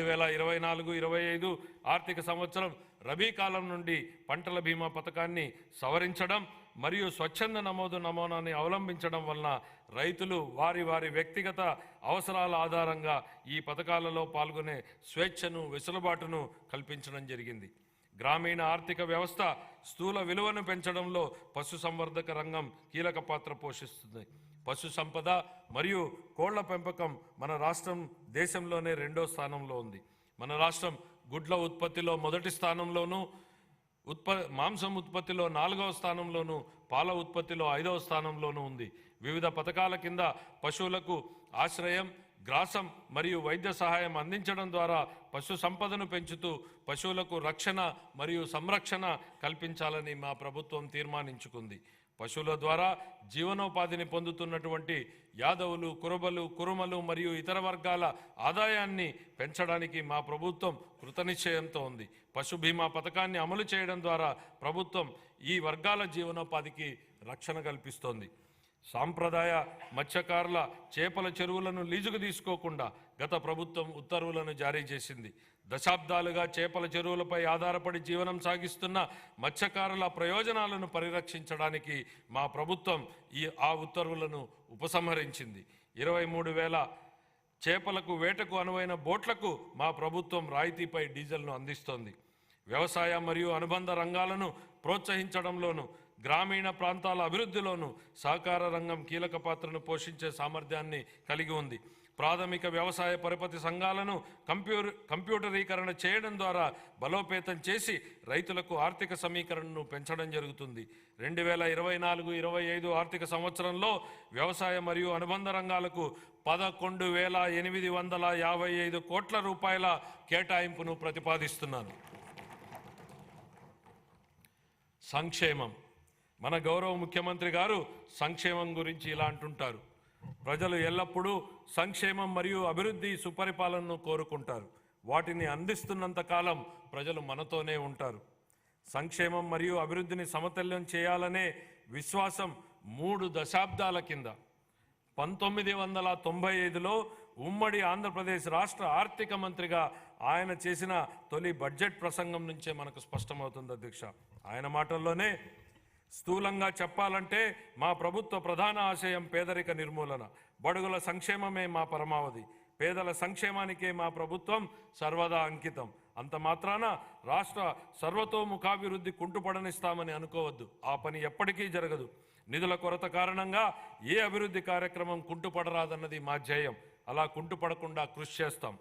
2024-25 ఆర్థిక సంవత్సరం రబీ కాలం నుండి పంటల బీమా పథకాన్ని సవరించడం మరియు స్వచ్ఛంద నమూనాని అవలంబించడం వలన రైతులు వారి వ్యక్తిగత అవసరాల ఆధారంగా ఈ పథకాలలో పాల్గొనే స్వేచ్ఛను వెసులుబాటును కల్పించడం జరిగింది. గ్రామీణ ఆర్థిక వ్యవస్థ స్థూల విలువను పెంచడంలో పశుసంవర్ధక రంగం కీలక పాత్ర పోషిస్తుంది. పశు సంపద మరియు కోళ్ల పెంపకం మన రాష్ట్రం దేశంలోనే 2వ స్థానంలో ఉంది. మన రాష్ట్రం గుడ్ల ఉత్పత్తిలో మొదటి స్థానంలోనూ, మాంసం ఉత్పత్తిలో 4వ స్థానంలోనూ, పాల ఉత్పత్తిలో 5వ స్థానంలోనూ ఉంది. వివిధ పథకాల కింద పశువులకు ఆశ్రయం, గ్రాసం మరియు వైద్య సహాయం అందించడం ద్వారా పశు సంపదను పెంచుతూ పశువులకు రక్షణ మరియు సంరక్షణ కల్పించాలని మా ప్రభుత్వం తీర్మానించుకుంది. పశువుల ద్వారా జీవనోపాధిని పొందుతున్నటువంటి యాదవులు, కురబలు, కురుమలు మరియు ఇతర వర్గాల ఆదాయాన్ని పెంచడానికి మా ప్రభుత్వం కృతనిశ్చయంతో ఉంది. పశు బీమా పథకాన్ని అమలు చేయడం ద్వారా ప్రభుత్వం ఈ వర్గాల జీవనోపాధికి రక్షణ కల్పిస్తోంది. సాంప్రదాయ మత్స్యకారుల చేపల చెరువులను లీజుకు తీసుకోకుండా గత ప్రభుత్వం ఉత్తర్వులను జారీ చేసింది. దశాబ్దాలుగా చేపల చెరువులపై ఆధారపడి జీవనం సాగిస్తున్న మత్స్యకారుల ప్రయోజనాలను పరిరక్షించడానికి మా ప్రభుత్వం ఆ ఉత్తర్వులను ఉపసంహరించింది. 23,000 చేపలకు వేటకు అనువైన బోట్లకు మా ప్రభుత్వం రాయితీపై డీజిల్ను అందిస్తోంది. వ్యవసాయ మరియు అనుబంధ రంగాలను ప్రోత్సహించడంలోనూ గ్రామీణ ప్రాంతాల అభివృద్ధిలోనూ సహకార రంగం కీలక పాత్రను పోషించే సామర్థ్యాన్ని కలిగి ఉంది. ప్రాథమిక వ్యవసాయ పరపతి సంఘాలను కంప్యూటరీకరణ చేయడం ద్వారా బలోపేతం చేసి రైతులకు ఆర్థిక సమీకరణను పెంచడం జరుగుతుంది. 2024-25 ఆర్థిక సంవత్సరంలో వ్యవసాయ మరియు అనుబంధ రంగాలకు 11,855 కోట్ల రూపాయల కేటాయింపును ప్రతిపాదిస్తున్నాను. సంక్షేమం. మన గౌరవ ముఖ్యమంత్రి గారు సంక్షేమం గురించి ఇలా అంటుంటారు: ప్రజలు ఎల్లప్పుడూ సంక్షేమం మరియు అభివృద్ధి, సుపరిపాలనను కోరుకుంటారు. వాటిని అందిస్తున్నంత కాలం ప్రజలు మనతోనే ఉంటారు. సంక్షేమం మరియు అభివృద్ధిని సమతుల్యం చేయాలనే విశ్వాసం 3 దశాబ్దాల కింద 1995లో ఉమ్మడి ఆంధ్రప్రదేశ్ రాష్ట్ర ఆర్థిక మంత్రిగా ఆయన చేసిన తొలి బడ్జెట్ ప్రసంగం నుంచే మనకు స్పష్టమవుతుంది అధ్యక్ష. ఆయన మాటల్లోనే స్థూలంగా చెప్పాలంటే మా ప్రభుత్వ ప్రధాన ఆశయం పేదరిక నిర్మూలన, బడుగుల సంక్షేమమే మా పరమావధి. పేదల సంక్షేమానికే మా ప్రభుత్వం సర్వదా అంకితం. అంత మాత్రాన రాష్ట్ర సర్వతోముఖాభివృద్ధి కుంటుపడనిస్తామని అనుకోవద్దు. ఆ పని ఎప్పటికీ జరగదు. నిధుల కొరత కారణంగా ఏ అభివృద్ధి కార్యక్రమం కుంటుపడరాదన్నది మా ధ్యేయం. అలా కుంటుపడకుండా కృషి చేస్తాం.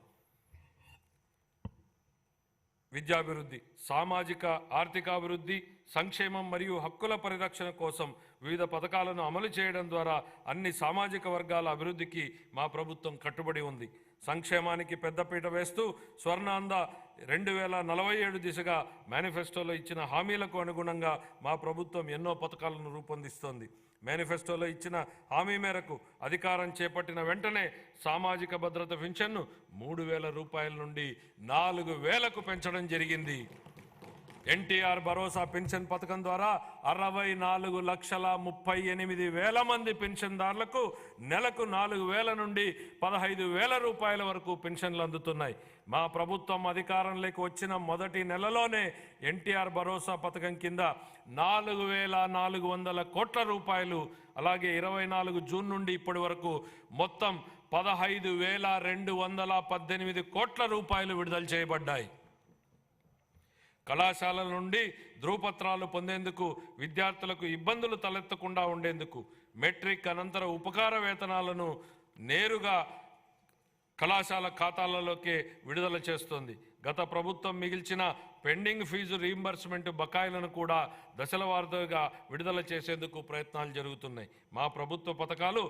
విద్యాభివృద్ధి, సామాజిక ఆర్థికాభివృద్ధి, సంక్షేమం మరియు హక్కుల పరిరక్షణ కోసం వివిధ పథకాలను అమలు చేయడం ద్వారా అన్ని సామాజిక వర్గాల అభివృద్ధికి మా ప్రభుత్వం కట్టుబడి ఉంది. సంక్షేమానికి పెద్దపీట వేస్తూ స్వర్ణాంధ్ర 2047 దిశగా మేనిఫెస్టోలో ఇచ్చిన హామీలకు అనుగుణంగా మా ప్రభుత్వం ఎన్నో పథకాలను రూపొందిస్తోంది. మేనిఫెస్టోలో ఇచ్చిన హామీ మేరకు అధికారం చేపట్టిన వెంటనే సామాజిక భద్రత పెన్షన్ను 3,000 రూపాయల నుండి 4,000కు పెంచడం జరిగింది. ఎన్టీఆర్ భరోసా పెన్షన్ పథకం ద్వారా 64,38,000 మంది పెన్షన్దారులకు నెలకు 4,000 నుండి 15,000 రూపాయల వరకు పెన్షన్లు అందుతున్నాయి. మా ప్రభుత్వం అధికారంలోకి వచ్చిన మొదటి నెలలోనే ఎన్టీఆర్ భరోసా పథకం కింద 4,400 కోట్ల రూపాయలు, అలాగే 24 జూన్ నుండి ఇప్పటి వరకు మొత్తం 15,218 కోట్ల రూపాయలు విడుదల చేయబడ్డాయి. కళాశాలల నుండి ధృవపత్రాలు పొందేందుకు విద్యార్థులకు ఇబ్బందులు తలెత్తకుండా ఉండేందుకు మెట్రిక్ అనంతర ఉపకార వేతనాలను నేరుగా కళాశాల ఖాతాలలోకే విడుదల చేస్తోంది. గత ప్రభుత్వం మిగిల్చిన పెండింగ్ ఫీజు రీయింబర్స్మెంట్ బకాయిలను కూడా దశల వారీగా విడుదల చేసేందుకు ప్రయత్నాలు జరుగుతున్నాయి. మా ప్రభుత్వ పథకాలు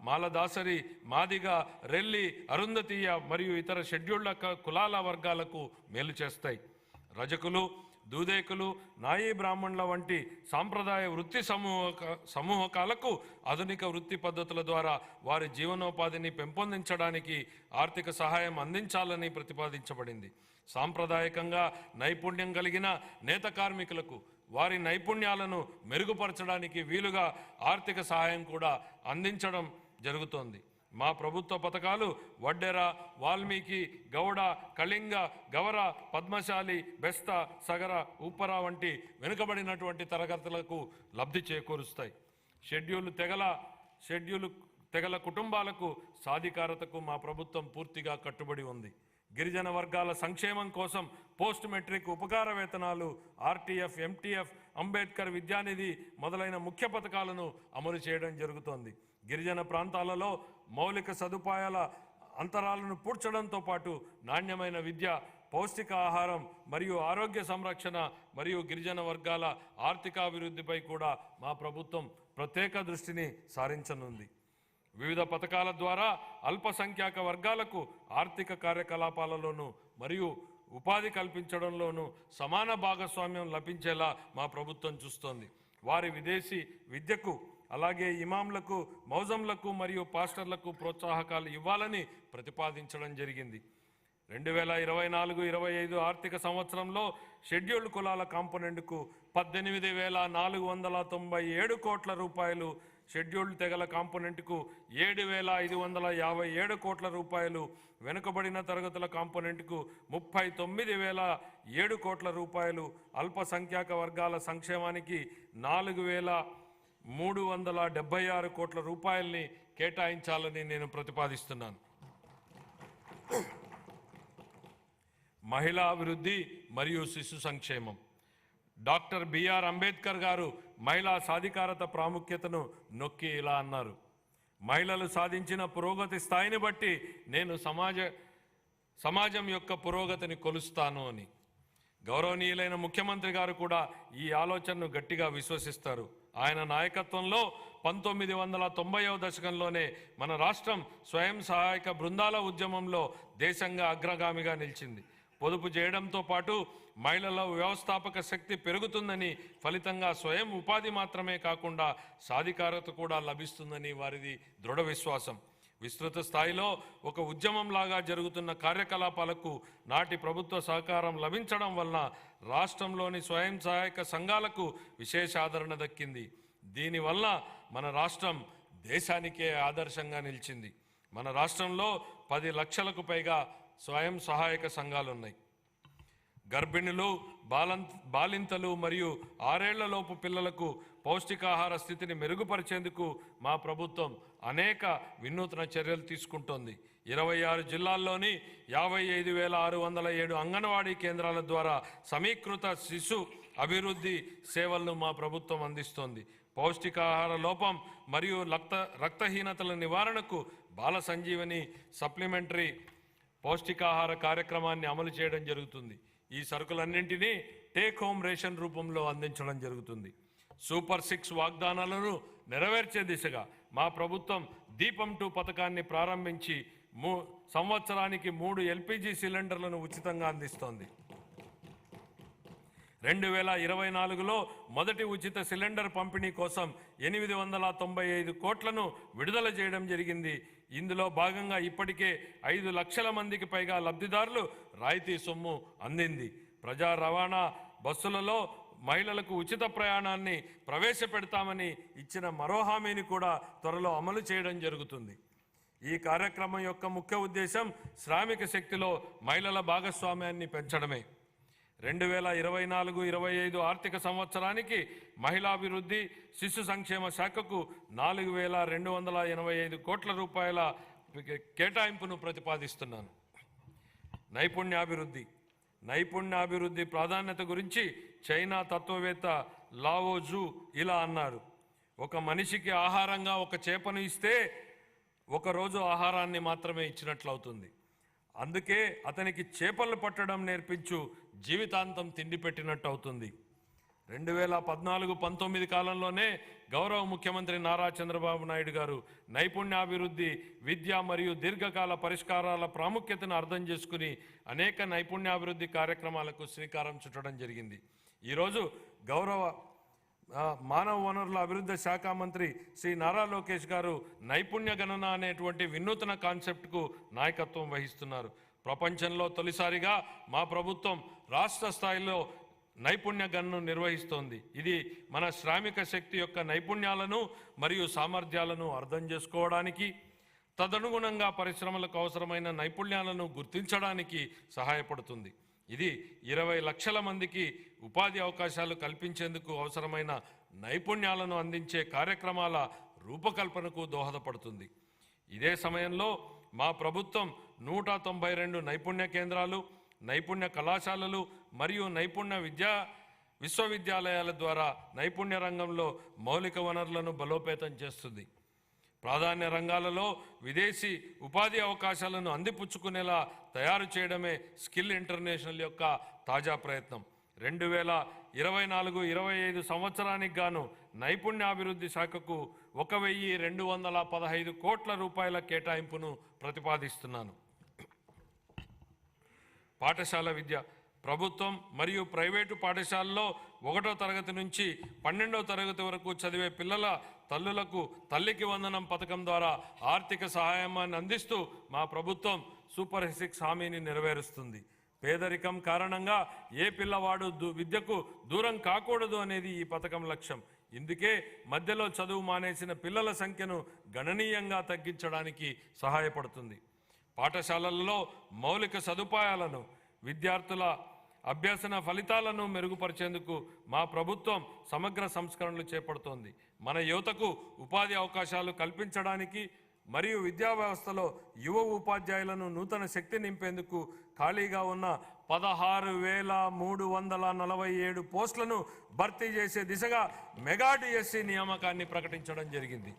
మాలదాసరి, మాదిగ, రెల్లి, అరుంధతీయ మరియు ఇతర షెడ్యూల్డ్ కులాల వర్గాలకు మేలు చేస్తాయి. రజకులు, దూదేకులు, నాయీ బ్రాహ్మణుల వంటి సాంప్రదాయ వృత్తి సమూహకాలకు ఆధునిక వృత్తి పద్ధతుల ద్వారా వారి జీవనోపాధిని పెంపొందించడానికి ఆర్థిక సహాయం అందించాలని ప్రతిపాదించబడింది. సాంప్రదాయకంగా నైపుణ్యం కలిగిన నేత కార్మికులకు వారి నైపుణ్యాలను మెరుగుపరచడానికి వీలుగా ఆర్థిక సహాయం కూడా అందించడం జరుగుతోంది. మా ప్రభుత్వ పథకాలు వడ్డెర, వాల్మీకి, గౌడ, కళింగ, గవర, పద్మశాలి, బెస్త, సగర, ఉప్పర వంటి వెనుకబడినటువంటి తరగతులకు లబ్ధి చేకూరుస్తాయి. షెడ్యూల్ తెగల కుటుంబాలకు సాధికారతకు మా ప్రభుత్వం పూర్తిగా కట్టుబడి ఉంది. గిరిజన వర్గాల సంక్షేమం కోసం పోస్ట్ మెట్రిక్ ఉపకార వేతనాలు, ఆర్టీఎఫ్, ఎంటీఎఫ్, అంబేద్కర్ విద్యానిధి మొదలైన ముఖ్య పథకాలను అమలు చేయడం జరుగుతోంది. గిరిజన ప్రాంతాలలో మౌలిక సదుపాయాల అంతరాలను పూడ్చడంతో పాటు నాణ్యమైన విద్య, పౌష్టిక ఆహారం మరియు ఆరోగ్య సంరక్షణ మరియు గిరిజన వర్గాల ఆర్థికాభివృద్ధిపై కూడా మా ప్రభుత్వం ప్రత్యేక దృష్టిని సారించనుంది. వివిధ పథకాల ద్వారా అల్పసంఖ్యాక వర్గాలకు ఆర్థిక కార్యకలాపాలలోనూ మరియు ఉపాధి కల్పించడంలోనూ సమాన భాగస్వామ్యం లభించేలా మా ప్రభుత్వం చూస్తోంది. వారి విదేశీ విద్యకు, అలాగే ఇమాంలకు, మౌజంలకు మరియు పాస్టర్లకు ప్రోత్సాహకాలు ఇవ్వాలని ప్రతిపాదించడం జరిగింది. 2024-25 ఆర్థిక సంవత్సరంలో షెడ్యూల్డ్ కులాల కాంపోనెంట్కు 18,497 కోట్ల రూపాయలు, షెడ్యూల్డ్ తెగల కాంపోనెంట్కు 7,557 కోట్ల రూపాయలు, వెనుకబడిన తరగతుల కాంపోనెంట్కు 39,007 కోట్ల రూపాయలు, అల్పసంఖ్యాక వర్గాల సంక్షేమానికి 4,376 కోట్ల రూపాయల్ని కేటాయించాలని నేను ప్రతిపాదిస్తున్నాను. మహిళా అభివృద్ధి మరియు శిశు సంక్షేమం. డాక్టర్ బిఆర్ అంబేద్కర్ గారు మహిళా సాధికారత ప్రాముఖ్యతను నొక్కి ఇలా అన్నారు: మహిళలు సాధించిన పురోగతి స్థాయిని బట్టి నేను సమాజం యొక్క పురోగతిని కొలుస్తాను అని. గౌరవనీయులైన ముఖ్యమంత్రి గారు కూడా ఈ ఆలోచనను గట్టిగా విశ్వసిస్తారు. ఆయన నాయకత్వంలో 1990వ దశకంలోనే మన రాష్ట్రం స్వయం సహాయక బృందాల ఉద్యమంలో దేశంగా అగ్రగామిగా నిలిచింది. పొదుపు చేయడంతో పాటు మహిళల వ్యవస్థాపక శక్తి పెరుగుతుందని, ఫలితంగా స్వయం ఉపాధి మాత్రమే కాకుండా సాధికారత కూడా లభిస్తుందని వారిది దృఢ విశ్వాసం. విస్తృత స్థాయిలో ఒక ఉద్యమంలాగా జరుగుతున్న కార్యకలాపాలకు నాటి ప్రభుత్వ సహకారం లభించడం వలన రాష్ట్రంలోని స్వయం సహాయక సంఘాలకు విశేష ఆదరణ దక్కింది. దీనివల్ల మన రాష్ట్రం దేశానికే ఆదర్శంగా నిలిచింది. మన రాష్ట్రంలో 10 లక్షలకు పైగా స్వయం సహాయక సంఘాలు ఉన్నాయి. గర్భిణులు, బాలింతలు మరియు 6 ఏళ్లలోపు పిల్లలకు పౌష్టికాహార స్థితిని మెరుగుపరిచేందుకు మా ప్రభుత్వం అనేక వినూత్న చర్యలు తీసుకుంటోంది. 26 జిల్లాల్లోని 55,607 అంగన్వాడీ కేంద్రాల ద్వారా సమీకృత శిశు అభివృద్ధి సేవలను మా ప్రభుత్వం అందిస్తోంది. పౌష్టికాహార లోపం మరియు రక్తహీనతల నివారణకు బాల సంజీవని సప్లిమెంటరీ పౌష్టికాహార కార్యక్రమాన్ని అమలు చేయడం జరుగుతుంది. ఈ సరుకులన్నింటినీ టేక్ హోమ్ రేషన్ రూపంలో అందించడం జరుగుతుంది. సూపర్ 6 వాగ్దానాలను నెరవేర్చే దిశగా మా ప్రభుత్వం దీపం 2 పథకాన్ని ప్రారంభించి సంవత్సరానికి 3 ఎల్పిజి సిలిండర్లను ఉచితంగా అందిస్తోంది. 2024లో మొదటి ఉచిత సిలిండర్ పంపిణీ కోసం 895 కోట్లను విడుదల చేయడం జరిగింది. ఇందులో భాగంగా ఇప్పటికే 5 లక్షల మందికి పైగా లబ్ధిదారులు రాయితీ సొమ్ము అందింది. ప్రజా రవాణా బస్సులలో మహిళలకు ఉచిత ప్రయాణాన్ని ప్రవేశపెడతామని ఇచ్చిన మరో హామీని కూడా త్వరలో అమలు చేయడం జరుగుతుంది. ఈ కార్యక్రమం యొక్క ముఖ్య ఉద్దేశం శ్రామిక శక్తిలో మహిళల భాగస్వామ్యాన్ని పెంచడమే. 2024-25 ఆర్థిక సంవత్సరానికి మహిళాభివృద్ధి, శిశు సంక్షేమ శాఖకు 4,285 కోట్ల రూపాయల కేటాయింపును ప్రతిపాదిస్తున్నాను. నైపుణ్యాభివృద్ధి ప్రాధాన్యత గురించి చైనా తత్వవేత్త లావో జూ ఇలా అన్నారు: ఒక మనిషికి ఆహారంగా ఒక చేపను ఇస్తే ఒకరోజు ఆహారాన్ని మాత్రమే ఇచ్చినట్లవుతుంది. అందుకే అతనికి చేపలు పట్టడం నేర్పించు, జీవితాంతం తిండి పెట్టినట్టు అవుతుంది. 2014-19 కాలంలోనే గౌరవ ముఖ్యమంత్రి నారా చంద్రబాబు నాయుడు గారు నైపుణ్యాభివృద్ధి, విద్య మరియు దీర్ఘకాల పరిష్కారాల ప్రాముఖ్యతను అర్థం చేసుకుని అనేక నైపుణ్యాభివృద్ధి కార్యక్రమాలకు శ్రీకారం చుట్టడం జరిగింది. ఈరోజు గౌరవ మానవ వనరుల అభివృద్ధి శాఖ మంత్రి శ్రీ నారా లోకేష్ గారు నైపుణ్య గణన అనేటువంటి వినూత్న కాన్సెప్ట్కు నాయకత్వం వహిస్తున్నారు. ప్రపంచంలో తొలిసారిగా మా ప్రభుత్వం రాష్ట్ర స్థాయిలో నైపుణ్య గణనను నిర్వహిస్తోంది. ఇది మన శ్రామిక శక్తి యొక్క నైపుణ్యాలను మరియు సామర్థ్యాలను అర్థం చేసుకోవడానికి, తదనుగుణంగా పరిశ్రమలకు అవసరమైన నైపుణ్యాలను గుర్తించడానికి సహాయపడుతుంది. ఇది 20 లక్షల మందికి ఉపాధి అవకాశాలు కల్పించేందుకు అవసరమైన నైపుణ్యాలను అందించే కార్యక్రమాల రూపకల్పనకు దోహదపడుతుంది. ఇదే సమయంలో మా ప్రభుత్వం 192 నైపుణ్య కేంద్రాలు, నైపుణ్య కళాశాలలు మరియు విశ్వవిద్యాలయాల ద్వారా నైపుణ్య రంగంలో మౌలిక వనరులను బలోపేతం చేస్తుంది. ప్రాధాన్య రంగాలలో విదేశీ ఉపాధి అవకాశాలను అందిపుచ్చుకునేలా తయారు చేయడమే స్కిల్ ఇంటర్నేషనల్ యొక్క తాజా ప్రయత్నం. 2024-25 సంవత్సరానికి గాను నైపుణ్యాభివృద్ధి శాఖకు 1,215 కోట్ల రూపాయల కేటాయింపును ప్రతిపాదిస్తున్నాను. పాఠశాల విద్య. ప్రభుత్వం మరియు ప్రైవేటు పాఠశాలలో 1వ తరగతి నుంచి 12వ తరగతి వరకు చదివే పిల్లల తల్లులకు తల్లికి వందనం పథకం ద్వారా ఆర్థిక సహాయాన్ని అందిస్తూ మా ప్రభుత్వం సూపర్ 6 హామీని నెరవేరుస్తుంది. పేదరికం కారణంగా ఏ పిల్లవాడు విద్యకు దూరం కాకూడదు అనేది ఈ పథకం లక్ష్యం. ఇందుకే మధ్యలో చదువు మానేసిన పిల్లల సంఖ్యను గణనీయంగా తగ్గించడానికి సహాయపడుతుంది. పాఠశాలల్లో మౌలిక సదుపాయాలను, విద్యార్థుల అభ్యసన ఫలితాలను మెరుగుపరిచేందుకు మా ప్రభుత్వం సమగ్ర సంస్కరణలు చేపడుతోంది. మన యువతకు ఉపాధి అవకాశాలు కల్పించడానికి మరియు విద్యా వ్యవస్థలో యువ ఉపాధ్యాయులను నూతన శక్తి నింపేందుకు ఖాళీగా ఉన్న 16,347 పోస్టులను భర్తీ చేసే దిశగా మెగా డిఎస్సి నియామకాన్ని ప్రకటించడం జరిగింది.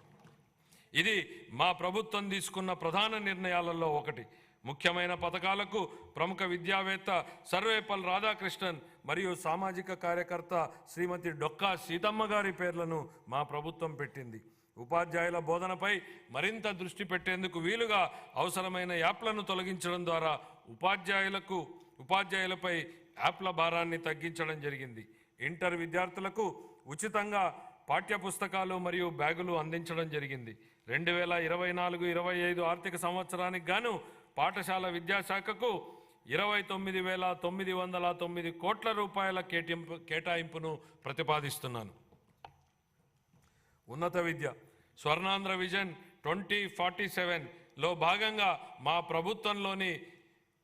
ఇది మా ప్రభుత్వం తీసుకున్న ప్రధాన నిర్ణయాలలో ఒకటి. ముఖ్యమైన పథకాలకు ప్రముఖ విద్యావేత్త సర్వేపల్లి రాధాకృష్ణన్ మరియు సామాజిక కార్యకర్త శ్రీమతి డొక్కా సీతమ్మ గారి పేర్లను మా ప్రభుత్వం పెట్టింది. ఉపాధ్యాయుల బోధనపై మరింత దృష్టి పెట్టేందుకు వీలుగా అవసరమైన యాప్లను తొలగించడం ద్వారా ఉపాధ్యాయులపై యాప్ల భారాన్ని తగ్గించడం జరిగింది. ఇంటర్ విద్యార్థులకు ఉచితంగా పాఠ్యపుస్తకాలు మరియు బ్యాగులు అందించడం జరిగింది. 2024-25 ఆర్థిక సంవత్సరానికి గాను పాఠశాల విద్యాశాఖకు 29,909 కోట్ల రూపాయల కేటాయింపును ప్రతిపాదిస్తున్నాను. ఉన్నత విద్య. స్వర్ణాంధ్ర విజన్ 2047లో భాగంగా మా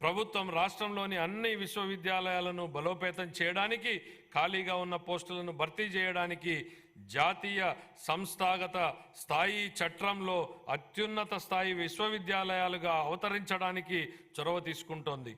ప్రభుత్వం రాష్ట్రంలోని అన్ని విశ్వవిద్యాలయాలను బలోపేతం చేయడానికి, ఖాళీగా ఉన్న పోస్టులను భర్తీ చేయడానికి జాతీయ సంస్థాగత స్థాయి చట్రంలో అత్యున్నత స్థాయి విశ్వవిద్యాలయాలుగా అవతరించడానికి చొరవ తీసుకుంటోంది.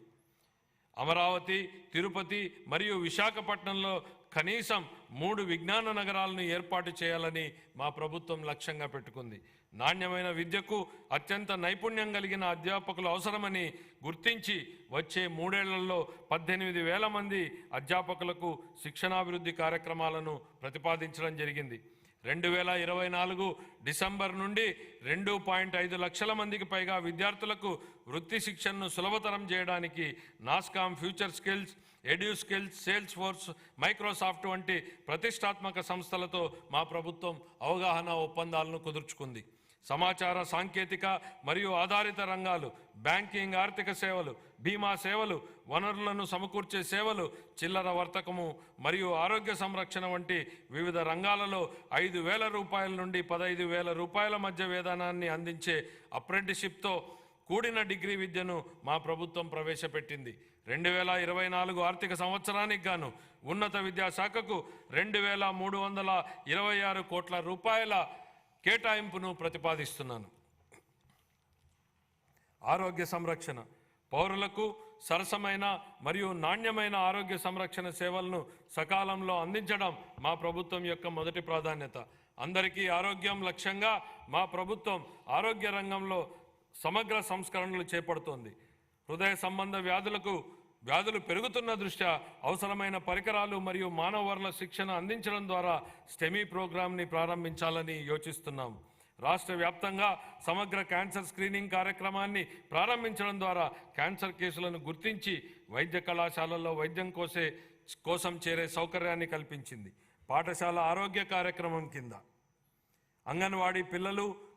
అమరావతి, తిరుపతి మరియు విశాఖపట్నంలో కనీసం 3 విజ్ఞాన నగరాలను ఏర్పాటు చేయాలని మా ప్రభుత్వం లక్ష్యంగా పెట్టుకుంది. నాణ్యమైన విద్యకు అత్యంత నైపుణ్యం కలిగిన అధ్యాపకులు అవసరమని గుర్తించి వచ్చే 3 ఏళ్లలో 18,000 మంది అధ్యాపకులకు శిక్షణాభివృద్ధి కార్యక్రమాలను ప్రతిపాదించడం జరిగింది. 2024 డిసెంబర్ నుండి 2.5 లక్షల మందికి పైగా విద్యార్థులకు వృత్తి శిక్షణను సులభతరం చేయడానికి NASSCOM, future skills, edu skills, sales force, Microsoft వంటి ప్రతిష్టాత్మక సంస్థలతో మా ప్రభుత్వం అవగాహన ఒప్పందాలను కుదుర్చుకుంది. సమాచార సాంకేతిక మరియు ఆధారిత రంగాలు, బ్యాంకింగ్, ఆర్థిక సేవలు, బీమా సేవలు, వనరులను సమకూర్చే సేవలు, చిల్లర వర్తకము మరియు ఆరోగ్య సంరక్షణ వంటి వివిధ రంగాలలో 5,000 రూపాయల నుండి 15,000 రూపాయల మధ్య వేతనాన్ని అందించే అప్రెంటిస్షిప్తో కూడిన డిగ్రీ విద్యను మా ప్రభుత్వం ప్రవేశపెట్టింది. 2024 ఆర్థిక సంవత్సరానికి గాను ఉన్నత విద్యాశాఖకు 2,326 కోట్ల రూపాయల కేటాయింపును ప్రతిపాదిస్తున్నాను. ఆరోగ్య సంరక్షణ. పౌరులకు సరసమైన మరియు నాణ్యమైన ఆరోగ్య సంరక్షణ సేవలను సకాలంలో అందించడం మా ప్రభుత్వం యొక్క మొదటి ప్రాధాన్యత. అందరికీ ఆరోగ్యం లక్ష్యంగా మా ప్రభుత్వం ఆరోగ్య రంగంలో సమగ్ర సంస్కరణలు చేపడుతోంది. హృదయ సంబంధ వ్యాధులు పెరుగుతున్న దృష్ట్యా అవసరమైన పరికరాలు మరియు మానవ వనరుల శిక్షణ అందించడం ద్వారా స్టెమీ ప్రోగ్రాంని ప్రారంభించాలని యోచిస్తున్నాం. రాష్ట్ర వ్యాప్తంగా సమగ్ర క్యాన్సర్ స్క్రీనింగ్ కార్యక్రమాన్ని ప్రారంభించడం ద్వారా క్యాన్సర్ కేసులను గుర్తించి వైద్య కళాశాలల్లో వైద్యం కోసం చేరే సౌకర్యాన్ని కల్పించింది. పాఠశాల ఆరోగ్య కార్యక్రమం కింద అంగన్వాడీ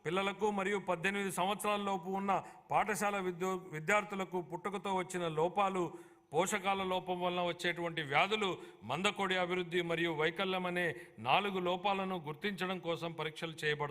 పిల్లలకు మరియు 18 సంవత్సరాల లోపు ఉన్న పాఠశాల విద్యార్థులకు పుట్టుకతో వచ్చిన లోపాలు, పోషకాల లోపం వలన వచ్చేటువంటి వ్యాధులు, మందకొడి అభివృద్ధి మరియు వైకల్యం అనే 4 లోపాలను గుర్తించడం కోసం పరీక్షలు చేయబడతాయి.